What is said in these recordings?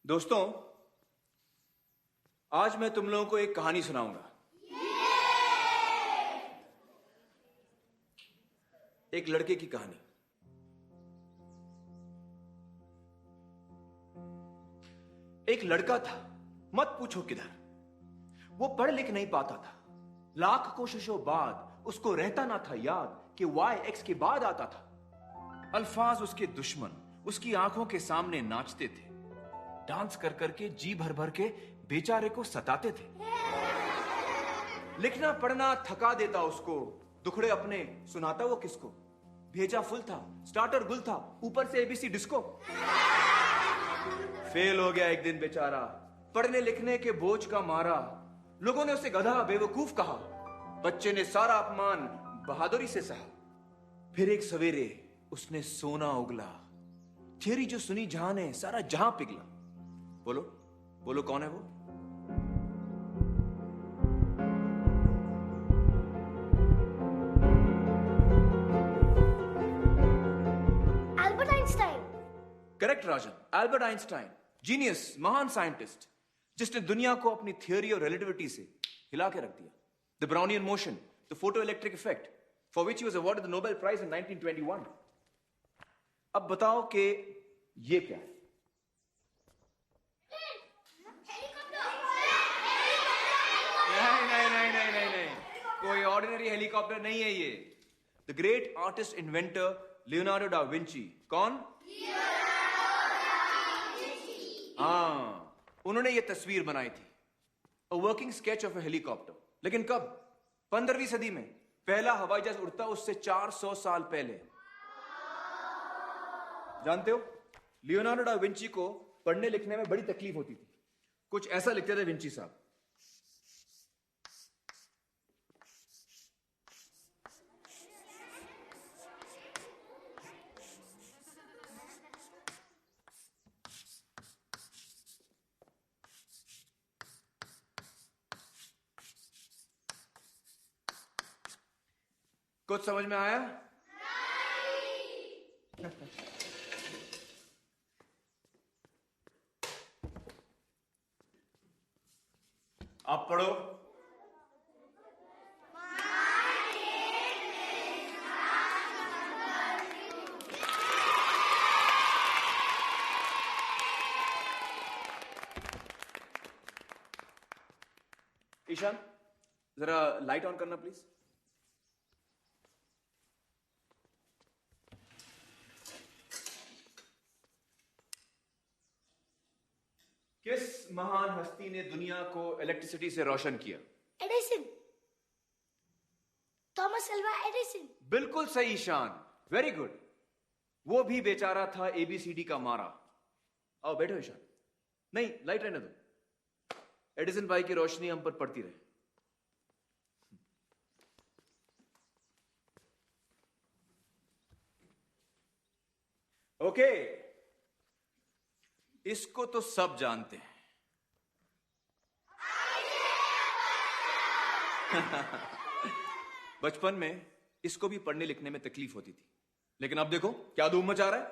दोस्तों, आज मैं तुम लोगों को एक कहानी सुनाऊंगा। एक लड़के की कहानी। एक लड़का था, मत पूछो किधर। वो पढ़ लिख नहीं पाता था। लाख कोशिशों बाद उसको रहता ना था याद कि y x के बाद आता था। अल्फाज उसके दुश्मन उसकी आंखों के सामने नाचते थे। डांस कर करके जी भर भर के बेचारे को सताते थे। लिखना पढ़ना थका देता उसको, दुखड़े अपने सुनाता वो किसको। भेजा फुल था, स्टार्टर गुल था, ऊपर से एबीसी डिस्को। फेल हो गया एक दिन बेचारा, पढ़ने लिखने के बोझ का मारा। लोगों ने उसे गधा बेवकूफ कहा, बच्चे ने सारा अपमान बहादुरी से सहा। फिर एक सवेरे उसने सोना उगला, थियरी जो सुनी जहां ने सारा जहां पिघला। बोलो बोलो कौन है वो? Albert Einstein. करेक्ट राजन, एल्बर्ट आइंस्टाइन, जीनियस, महान साइंटिस्ट, जिसने दुनिया को अपनी थियरी और रिलेटिविटी से हिला के रख दिया। The Brownian motion, the photo electric effect, for which he was awarded the Nobel prize in 1921। अब बताओ कि ये क्या है? नहीं, कोई ऑर्डिनरी हेलीकॉप्टर नहीं है ये। The great artist inventor Leonardo da Vinci. कौन? हाँ, उन्होंने ये तस्वीर बनाई थी, a working sketch of a helicopter. लेकिन कब? 15वीं सदी में। पहला हवाई जहाज उड़ता उससे 400 साल पहले। जानते हो, लियोनार्डो डा विंची को पढ़ने लिखने में बड़ी तकलीफ होती थी। कुछ ऐसा लिखते थे विंची साहब। कुछ समझ में आया? आप पढ़ो। ईशान, जरा लाइट ऑन करना प्लीज। किस महान हस्ती ने दुनिया को इलेक्ट्रिसिटी से रोशन किया? एडिसन। Thomas Alva Edison. बिल्कुल सही ईशान, वेरी गुड। वो भी बेचारा था एबीसीडी का मारा। आओ बैठो ईशान। नहीं, लाइट रहने दो। एडिसन भाई की रोशनी हम पर पड़ती रहे। ओके, इसको तो सब जानते हैं। बचपन में इसको भी पढ़ने लिखने में तकलीफ होती थी, लेकिन अब देखो क्या धूम मचा रहा है।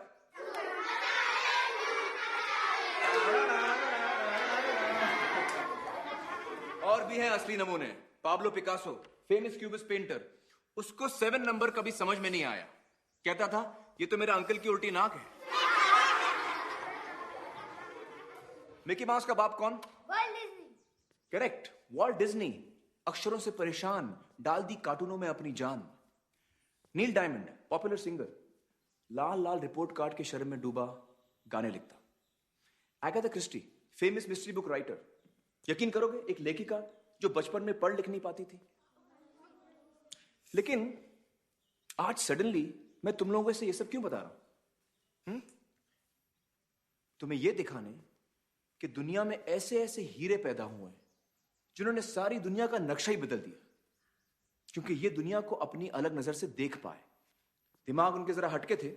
और भी हैं असली नमूने। Pablo Picasso, famous cubist painter, उसको 7 नंबर कभी समझ में नहीं आया। कहता था ये तो मेरे अंकल की उल्टी नाक है। मिकी माउस का बाप कौन? World Disney. Correct, Walt Disney. अक्षरों से परेशान, डाल दी कार्टूनों में अपनी जान। नील डायमंड, पॉपुलर सिंगर, लाल लाल रिपोर्ट कार्ड के शर्म में डूबा गाने लिखता। Agatha Christie, famous mystery book writer. यकीन करोगे, एक लेखिका जो बचपन में पढ़ लिख नहीं पाती थी। लेकिन आज सडनली मैं तुम लोगों से ये सब क्यों बता रहा हूं? तुम्हें यह दिखाने कि दुनिया में ऐसे ऐसे हीरे पैदा हुए हैं जिन्होंने सारी दुनिया का नक्शा ही बदल दिया, क्योंकि ये दुनिया को अपनी अलग नजर से देख पाए। दिमाग उनके जरा हटके थे,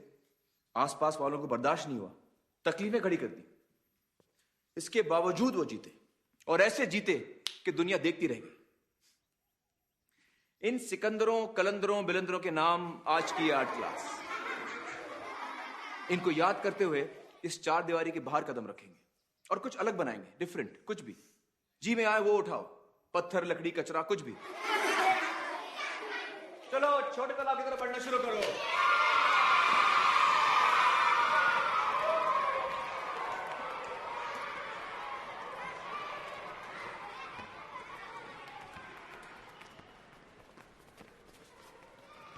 आसपास वालों को बर्दाश्त नहीं हुआ, तकलीफें खड़ी कर दी। इसके बावजूद वो जीते, और ऐसे जीते कि दुनिया देखती रह गई। इन सिकंदरों, कलंदरों, बिलंदरों के नाम आज की आर्ट क्लास। इनको याद करते हुए इस चार दीवारी के बाहर कदम रखेंगे। और कुछ अलग बनाएंगे, डिफरेंट, कुछ भी जी में आए वो उठाओ, पत्थर, लकड़ी, कचरा, कुछ भी। चलो छोटे तालाब की तरफ बढ़ना शुरू करो।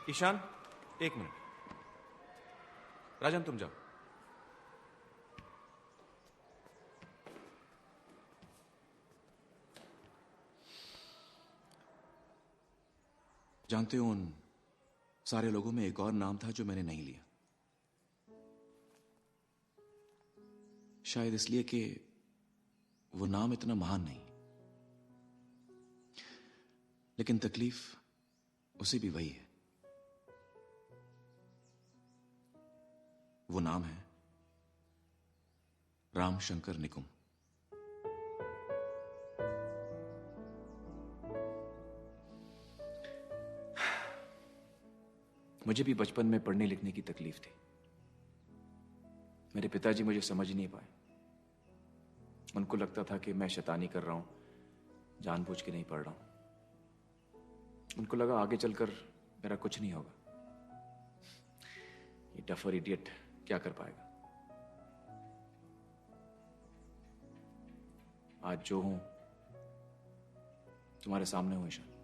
ईशान, एक मिनट। राजन तुम जाओ। जानते हो, उन सारे लोगों में एक और नाम था जो मैंने नहीं लिया। शायद इसलिए कि वो नाम इतना महान नहीं, लेकिन तकलीफ उसे भी वही है। वो नाम है राम शंकर निकुम। मुझे भी बचपन में पढ़ने लिखने की तकलीफ थी। मेरे पिताजी मुझे समझ नहीं पाए। उनको लगता था कि मैं शैतानी कर रहा हूं, जानबूझ के नहीं पढ़ रहा हूं। उनको लगा आगे चलकर मेरा कुछ नहीं होगा, ये डफर इडियट क्या कर पाएगा। आज जो हूं तुम्हारे सामने हूं ईशान।